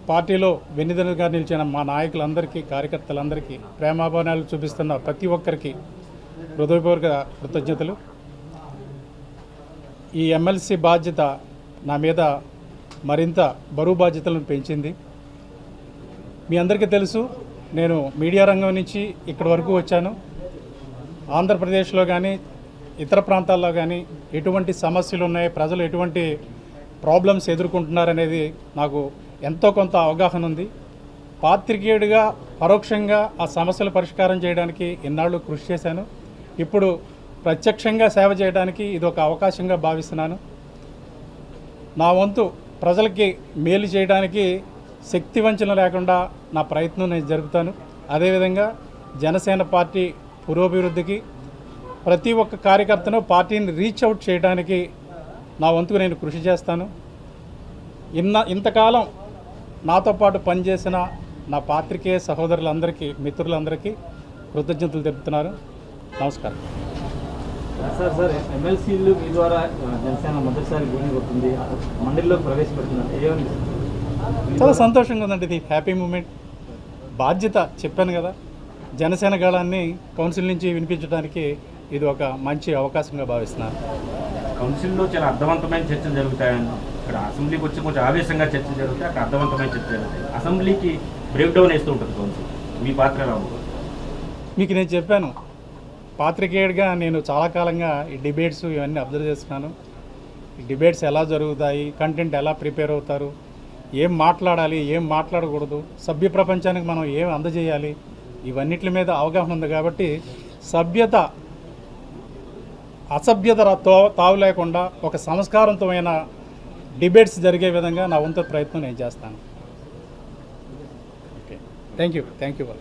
పార్టీలో వెన్నుదన్నుగా నిలిచిన మా నాయకులందరికీ, కార్యకర్తలందరికీ, ప్రేమాభిమానాలు చూపిస్తున్న ప్రతి ఒక్కరికి హృదయపూర్వక కృతజ్ఞతలు. ఈ ఎమ్మెల్సీ బాధ్యత నా మీద మరింత బరువు బాధ్యతలను పెంచింది. మీ అందరికీ తెలుసు, నేను మీడియా రంగం నుంచి ఇక్కడి వరకు వచ్చాను. ఆంధ్రప్రదేశ్లో కానీ ఇతర ప్రాంతాల్లో కానీ ఎటువంటి సమస్యలు ఉన్నాయి, ప్రజలు ఎటువంటి ప్రాబ్లమ్స్ ఎదుర్కొంటున్నారనేది నాకు ఎంతో కొంత అవగాహన ఉంది. పాత్రికేయుడిగా పరోక్షంగా ఆ సమస్యల పరిష్కారం చేయడానికి ఇన్నాళ్ళు కృషి చేశాను. ఇప్పుడు ప్రత్యక్షంగా సేవ చేయడానికి ఇది ఒక అవకాశంగా భావిస్తున్నాను. నా వంతు ప్రజలకి మేలు చేయడానికి శక్తి వంచన లేకుండా నా ప్రయత్నం నేను జరుపుతాను. అదేవిధంగా జనసేన పార్టీ పురోభివృద్ధికి ప్రతి ఒక్క కార్యకర్తను పార్టీని రీచ్ అవుట్ చేయడానికి నా వంతుకు నేను కృషి చేస్తాను. ఇంతకాలం నాతో పాటు పనిచేసిన నా పాత్రికేయ సహోదరులందరికీ, మిత్రులందరికీ కృతజ్ఞతలు తెలుపుతున్నారు. నమస్కారం. సార్ ఎమ్మెల్సీలు మీ ద్వారా జనసేన మొదటిసారి భూమి కొడుతుంది, మండలిలో ప్రవేశపెడుతున్నారు. చాలా సంతోషంగా ఉందండి. ఇది హ్యాపీ మూమెంట్. బాధ్యత చెప్పాను కదా, జనసేన గాళాన్ని కౌన్సిల్ నుంచి వినిపించడానికి ఇది ఒక మంచి అవకాశంగా భావిస్తున్నాను. కౌన్సిల్లో చాలా అర్థవంతమైన చర్చలు జరుగుతాయండి. ఇక్కడ అసెంబ్లీకి వచ్చి కొంచెం ఆవేశంగా చర్చలు జరుగుతాయి, అక్కడ అర్థవంతమైన చర్చలు జరుగుతాయి. అసెంబ్లీకి బ్రేక్ డౌన్ వేస్తూ ఉంటుంది కౌన్సిల్. మీ పాత్ర ఎలా ఉంటుంది? మీకు నేను చెప్పాను, పాత్రికేయుడిగా నేను చాలా కాలంగా ఈ డిబేట్స్ ఇవన్నీ అబ్జర్వ్ చేస్తున్నాను. ఈ డిబేట్స్ ఎలా జరుగుతాయి, కంటెంట్ ఎలా ప్రిపేర్ అవుతారు, ఏం మాట్లాడాలి, ఏం మాట్లాడకూడదు, సభ్య ప్రపంచానికి మనం ఏం అందజేయాలి, ఇవన్నిటి మీద అవగాహన ఉంది. కాబట్టి సభ్యత అసభ్యత తావు లేకుండా ఒక సంస్కారవంతమైన డిబేట్స్ జరిగే విధంగా నా వంతు ప్రయత్నం నేను చేస్తాను. Okay, thank you.